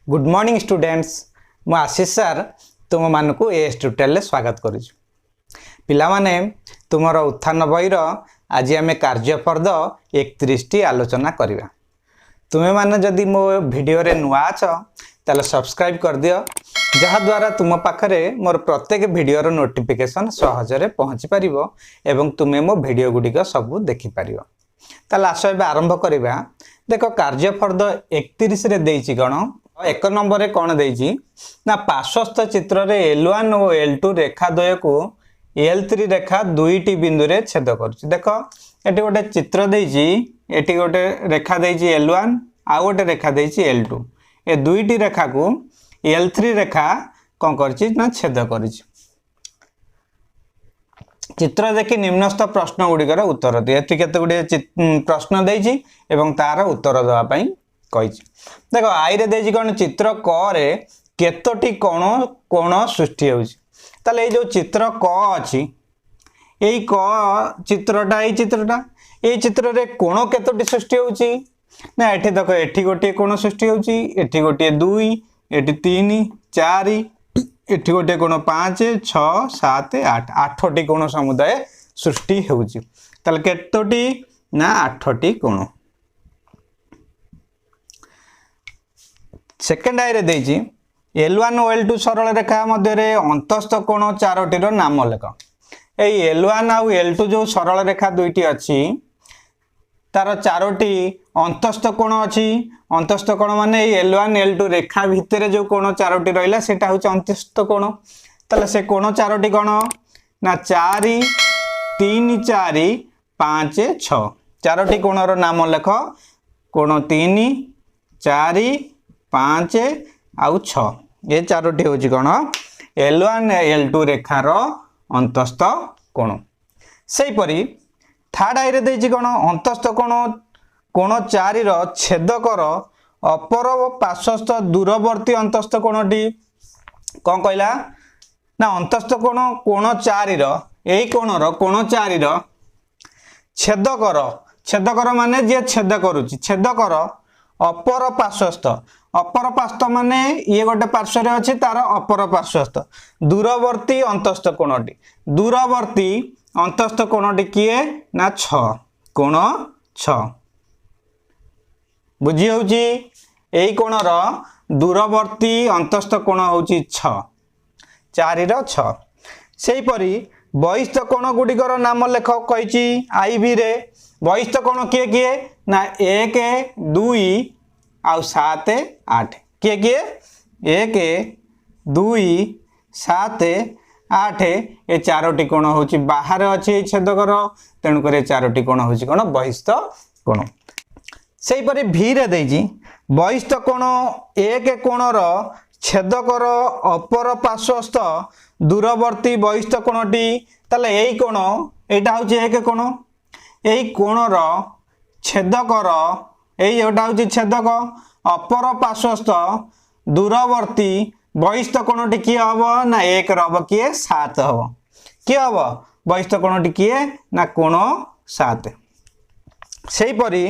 Good morning students मु आशीष sir तुम मान को ए ट्यूटोरियल स्वागत करुँ पिला माने तुमर उत्थान बईर आज आम कार्य फर्द 31 टी आलोचना करवा तुम्हें माने जदि मो वीडियो रे नुआ अछ ताले सब्सक्राइब कर दियो जहाद्वारा तुम पाखरे मोर प्रत्येक वीडियो नोटिफिकेशन सहजरे पहुँची पारिबो एवं तुम्हें मो वीडियो गुड़िक सब देखिपर ताले आस ए आरंभ करवा देख कार्य फर्द 31 रे देइछि गण एक नंबर कौन देइछि ना पार्श्वस्थ चित्र रे L1 और L2 रेखा द्वय को L3 रेखा दुईटी बिंदु रे छेद करुछि। देख एटी गोटे चित्र देइछि एटी गोटे रेखा देइछि L1 आ गोटे रेखा देइछि L2 ए दुईटी रेखा को L3 रेखा कौन करछि ना छेद करिछि। चित्र देखि निम्नस्थ प्रश्न गुड़िकर उत्तर दिए एटी केते गुडे प्रश्न देइछि एवं तार उत्तर देवा पई कहिछि। देखो आई रे देइछि कोन चित्र क रे केतोटी कोण कोण सृष्टि होउछि ताले ए जो चित्र क अछि एई क चित्रटा ए चित्र रे कोण केतोटी सृष्टि होउछि ना एठी देखो एठी गोटे कोण सृष्टि होउछि एठी गोटे 2 एठी 3 4 एठी गोटे कोण 5 6 7 8 आठटी कोण समुदाय सृष्टि होउछि ताले केतोटी ना 8टी कोण। सेकेंड आई रे देइछि L1 और L2 सरल रेखा मध्य रे अंतस्थ कोण 4टी रो नाम लेख। एई L1 और L2 जो सरल रेखा दुईटी अछि तार 4टी अंतस्थ कोण अछि। अंतस्थ कोण माने एई L1 L2 रेखा भितरे जो कोण 4टी रहिला सेटा होछि अंतस्थ कोण। ताले से कोण 4टी कोण ना 4 3 4 5 6 4टी कोण रो नाम लेख। कोण 3 4 5 आउ 6 ये 4टी होछि कोण L1 L2 रेखार अंतस्थ कोण। सेही परी थर्ड आई रे देइछि कोण अंतस्थ कोण कोण 4 रो छेदकर अपर पार्श्वस्थ दूरवर्ती अंतस्थ कोणटी कोन कहला ना अंतस्थ कोण कोण 4 रो एई कोणर कोण 4 रो छेदकर माने जे छेद करूछि छेदकर अपर पार्श्वस्थ माने ये गोटे पार्श्व रे अछि तार अपर पार्श्वस्थ दूरवर्ती अंतस्थ कोणटी दूरवर्ती अंतस्थ कोणटी किए ना 6 कोण 6 बुझी होउची एई कोणर दूरवर्ती अंतस्थ कोण होउची 6 4 रो 6। सेही परी बहिस्थ कोण गुडिकर नाम लेख कहिची आईबी रे बहिस्थ कोण किए किए ना 1 2 आउ 7 8 किए किए 1 2 7 8 ए 4टी कोण होची बाहर अछि छेदकर तेणु करे 4टी कोण होची कोण बहिस्थ कोण। सेही परी भी रे देइजी बहिस्थ कोण 1 कोणर छेदकर अपर पार्श्वस्थ दूरवर्ती बहिस्थ कोणटी ताले एई कोण एटा होची 1 कोण एई कोणर छेदकर एई एटा होची छेदक अपर पार्श्वस्थ दूरवर्ती बहिस्थ कोणटी किए हबो ना 1 रहबो किए 7 हबो किए हबो बहिस्थ कोणटी किए ना कोण 7। सेही परी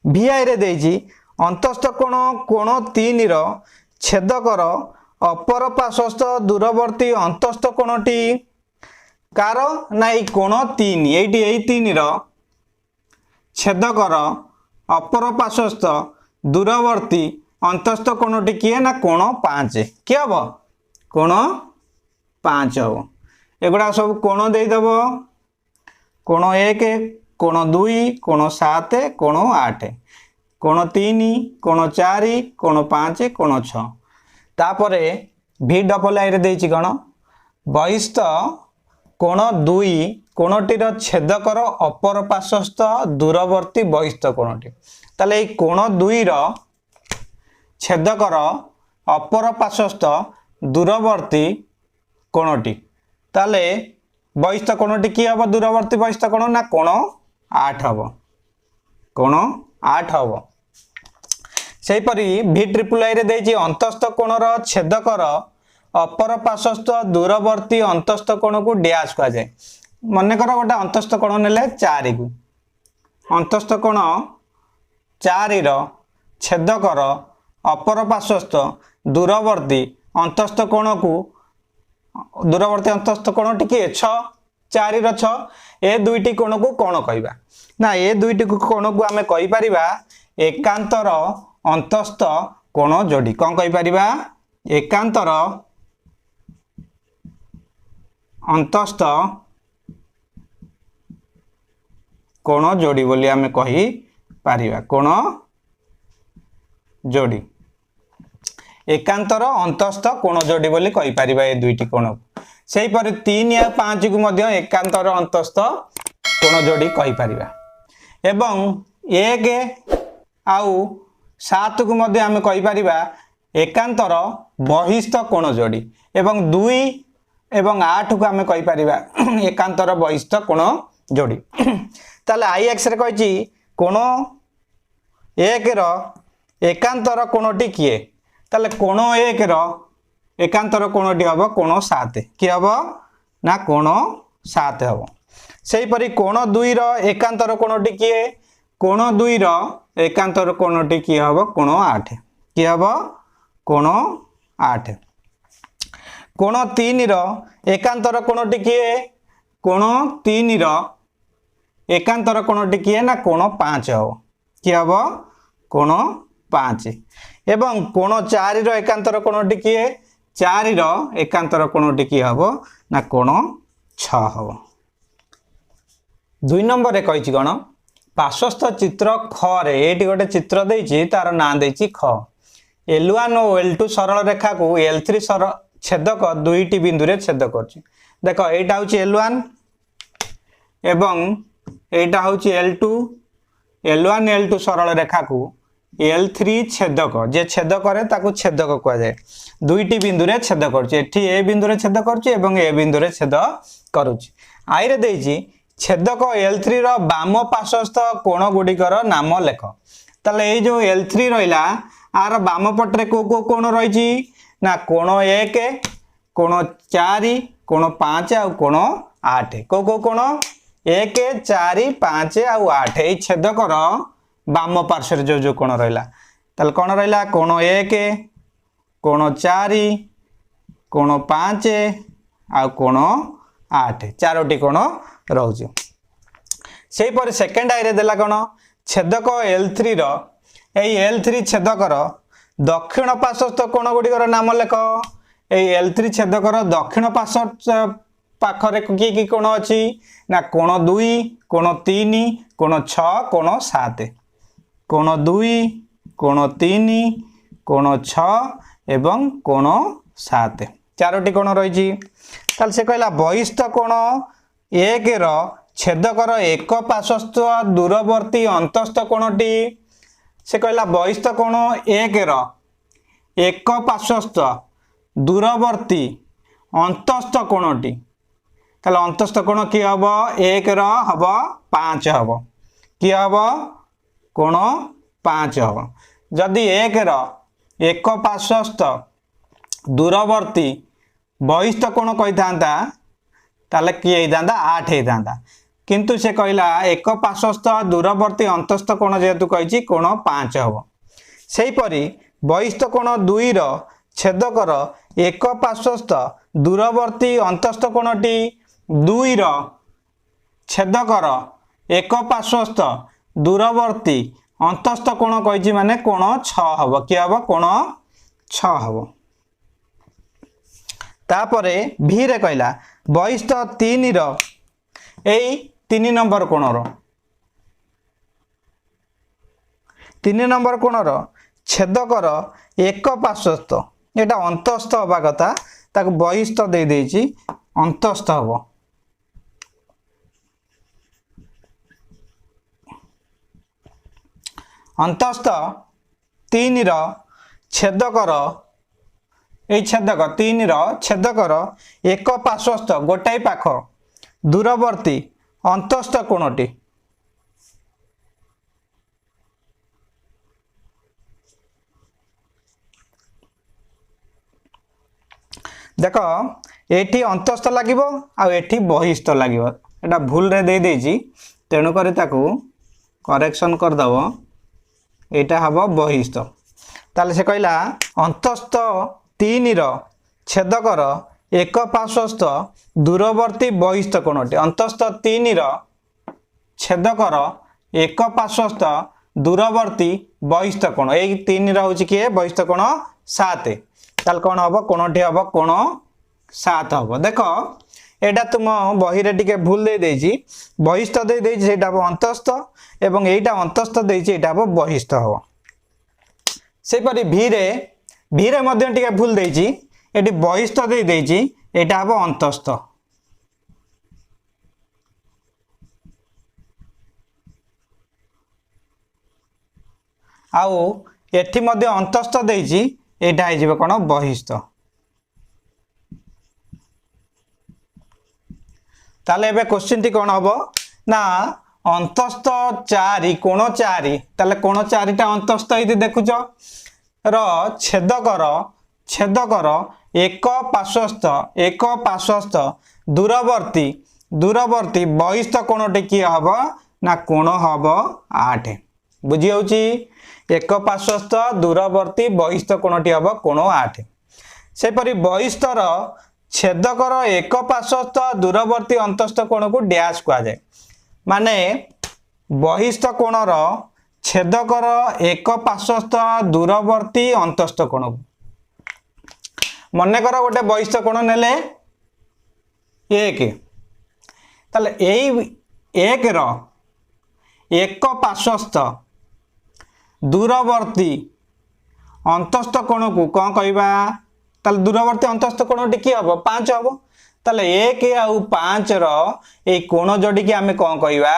भी आई रे देइछि अंतस्थ कोण कोण 3 रो छेदकर अपर पार्श्वस्थ दूरवर्ती अंतस्थ कोणटी कार ना एई कोण 3 एई 3 रो छेदकर अपर पार्श्वस्थ दूरवर्ती अंतस्थ कोणटी किए ना कोण 5 किए हबो कोण 5 हबो। एगुडा सब कोण देई देबो कोण 1 कोण 2 कोण 7 कोण 8 कोण 3 कोण 4 कोण 5 कोण 6 तापरे भी डबल आई रे देइछि कोण बहिस्थ कोण 2 कोणटीर छेदकर अपर पार्श्वस्थ दूरवर्ती बहिस्थ कोणटी ताले ए कोण 2 रो छेदकर अपर पार्श्वस्थ दूरवर्ती कोणटी ताले बहिस्थ कोणटी की हबो दूरवर्ती बहिस्थ कोण ना कोण 8 हबो कोण 8 हबो। सेही परी भी ट्रिपल आई रे देइछि अंतस्थ कोणर छेदकर अपर पार्श्वस्थ दूरवर्ती अंतस्थ कोण को डैश कहा जाए मन कर गोटे अंतस्थ कोण नेले 4 को अंतस्थ कोण 4 रो छेदकर अपर पार्श्वस्थ दूरवर्ती अंतस्थ कोण को दूरवर्ती अंतस्थ कोण टी 6 4 रो 6 ए दुईटी कोण को कोण कहबा ना ए दुईटी कोण को आमे कहि परिबा एकांतर अंतस्थ कोण जोड़ी कौन कहि परिबा एकांतर अंतस्थ कोण जोड़ी बोली आमे कहि पारिबा कोण जोड़ी एकांतर अंतस्थ कोण जोड़ी बोली कहि पारिबा ए दुईटी कोण सेही पर 3 या 5 को मध्य एकांतर अंतस्थ कोण जोड़ी कहि पारिबा एवं 1 आउ 7 को मध्य आमे कहि पारिबा एकांतर बहिस्थ कोण जोड़ी एवं 2 एवं 8 को आमे कहि पारिबा एकांतर बहिस्थ कोण जोड़ी ताले आई एक्स रे कहिची कोण 1 रो एकांतर कोणटी किए ताले कोण 1 रो एकांतर कोणटी हबो कोण 7 कि हबो ना कोण 7 हबो सेही परी कोण 2 रो एकांतर कोणटी किए कोण 2 रो एकांतर कोणटी कि हबो कोण 8 कि हबो कोण 8 कोण 3 रो एकांतर कोणटी किए कोण 3 रो एकांतर कोणटी किए ना कोण 5 हबो कि हबो कोण 5 एवं कोण 4 रो एकांतर कोणटी किए 4 रो एकांतर कोणटी कि हबो ना कोण 6 हबो 2 नंबर रे कहिची कोन पार्श्वस्थ चित्र ख रे एटी गोटे चित्र देइची तार नाम देइची ख L1 और L2 सरल रेखा को L3 छेदक दुईटी बिंदु रे छेद करछि देखो एटा होची L1 एवं एटा होची L2 L1 L2 सरल रेखा को L3 छेदक जे छेद करे ताको छेदक कह जाए दुईटी बिंदु रे छेद करछि एठी ए बिंदु रे छेद करछि एवं ए बिंदु रे छेद करूछि आई रे देइछि छेदक L3 रो बाम पार्श्वस्थ कोण गुडिकर नाम लेख ताले ए जो L3 रहिला आर बाम पटरे को कोण रहिछि ना कोण 1 कोण 4 कोण 5 आ कोण 8 को कोण 1 4 5 आ 8 ए छेदकर बाम पार्श्व जो जो कोण रहिला ताले कोण रहिला कोण 1 कोण 4 कोण 5 आ कोण 8 चारोटी कोण रहउछि सेही पर सेकंड आई रे देला कोण छेदक L3 रो एई L3 छेदकर दक्षिण पार्श्वस्थ कोण गुडिकर नाम लेख एई L3 छेदकर दक्षिण पार्श्व पाखरे की कोण अछि ना कोण 2 कोण 3 कोण 6 कोण 7 कोण 2 कोण 3 कोण 6 एवं कोण 7 चारोटी कोण रहिछि ताल से कहला बहिस्थ कोण 1 रो छेदकर एक पार्श्वस्थ दूरवर्ती अंतस्थ कोणटी से कहला बहिस्थ कोण 1 रो एक पार्श्वस्थ दूरवर्ती अंतस्थ कोणटी ताले अंतस्थ कोण कि हबो 1 रो हबो 5 हबो कि हबो कोण 5 हबो जदि 1 रो एक पार्श्वस्थ दूरवर्ती बहिस्थ कोण कहि थांता ताले कि हेई थांता 8 हेई थांता किंतु से कहला एक पार्श्वस्थ दूरवर्ती अंतस्थ कोण जेतु कहिछि कोण 5 हबो सेही परी बहिस्थ कोण 2 रो छेदकर एक पार्श्वस्थ दूरवर्ती अंतस्थ कोणटी 2 रो छेदकर एक पार्श्वस्थ दूरवर्ती अंतस्थ कोण कहिछि माने कोण 6 हबो कि हबो कोण 6 हबो तापरे भी रे कहला बहिस्थ 3 रो एई 3 नंबर कोण रो 3 नंबर कोण रो छेदकर एक पार्श्वस्थ एटा अंतस्थ हवा कथा ताको बहिस्थ दे देछि अंतस्थ हबो अंतस्थ 3 रो छेदकर ए छेदक 3 रो छेदकर एक पार्श्वस्थ गोटाई पाख दूरवर्ती अंतस्थ कोणटी देख एठी अंतस्थ लागिबो आ एठी बहिस्थ लागिबो एटा भूल रे दे देछि तेणु करी ताकू करेक्शन कर दबो एटा हबो बहिस्थ ताले से कहला अंतस्थ 3 रो छेदकर एक पार्श्वस्थ दूरवर्ती बहिस्थ कोणटी अंतस्थ 3 रो छेदकर एक पार्श्वस्थ दूरवर्ती बहिस्थ कोण ए 3 रो होची के बहिस्थ कोण 7 ताल कोण हबो कोणटी हबो कोण 7 हबो देखो एटा तुम बही रे टिके भूल दे देजी बहिस्थ दे देजी सेटा हबो अंतस्थ एवं एटा अंतस्थ देजी एटा हबो बहिस्थ हबो से परि भी रे मध्य टिके भूल देजी एटी बहिस्थ दे देजी एटा हबो अंतस्थ आउ एठी मध्य अंतस्थ देजी एटा हे जिवो कोन बहिस्थ ताले एबे क्वेश्चन टी कोन हबो ना अंतस्थ 4 कोण 4 ताले कोण 4 टा अंतस्थ इति देखुचो र छेदकर एक पार्श्वस्थ दूरवर्ती बहिस्थ कोणटी कि हबो ना कोण हबो 8 बुझी होउची एक पार्श्वस्थ दूरवर्ती बहिस्थ कोणटी हबो कोण 8 से परि बहिस्थर छेदकर एक पार्श्वस्थ दूरवर्ती अंतस्थ कोण को डैश कहा जाए माने बहिस्थ कोणर छेदकर एक पार्श्वस्थ दूरवर्ती अंतस्थ कोण मन कर गोटे बहिस्थ कोण नेले 1 ताले एक रो एक पार्श्वस्थ दूरवर्ती अंतस्थ कोण को कौन कहबा ताले दूरवर्ती अंतस्थ कोणटी कि हबो 5 हबो ताले 1 आउ 5 रो ए कोण जोड़ी के आमे कौन कहबा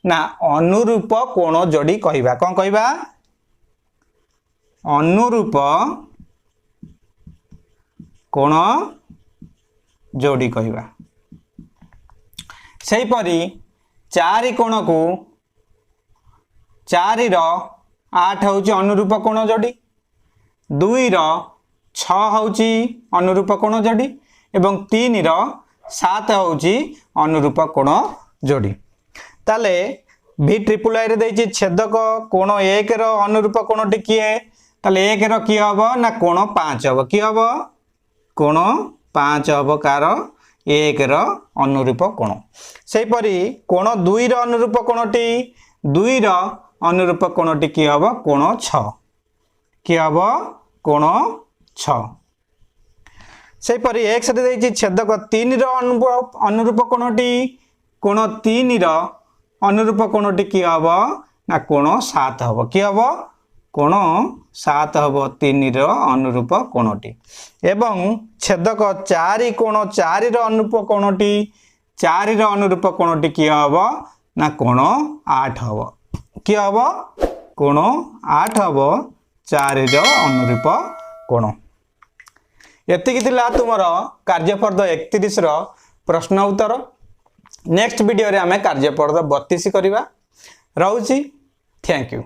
ना अनुरूप कोण जोड़ी कहबा कौन कहबा अनुरूप कोण जोड़ी कहबा सेही परी 4 कोण को 4 रो 8 होची अनुरूप कोण जोड़ी 2 रो 6 होची अनुरूप कोण जोड़ी एवं 3 रो 7 होची अनुरूप कोण जोड़ी ताले भी ट्रिपल आई रे देछि छेदक कोण 1 रो अनुरूप कोणटी किए ताले 1 रो कि हबो ना कोण 5 हबो कि हबो कोण 5 हबो कार 1 रो अनुरूप कोण सेही परी कोण 2 रो अनुरूप कोणटी 2 रो अनुरूप कोणटी कि हबो कोण 6 कि हबो कोण 6 से परी एक से देछि छेदक 3 रो अनुरूप कोणटी कोण 3 रो अनुरूप कोणटी कि हबो ना कोण 7 हबो कि हबो कोण 7 हबो 3 रो अनुरूप कोणटी एवं छेदक 4 कोण 4 रो अनुरूप कोणटी 4 रो अनुरूप कोणटी कि हबो ना कोण 8 हबो कि हबो कोण 8 हबो 4 रो अनुरूप कोण एतिकी थिला तुमरो कार्यफर्द 31 रो प्रश्न उत्तर नेक्स्ट वीडियो रे हमें कार्यफर्द 32 करिवा रहउची थैंक यू।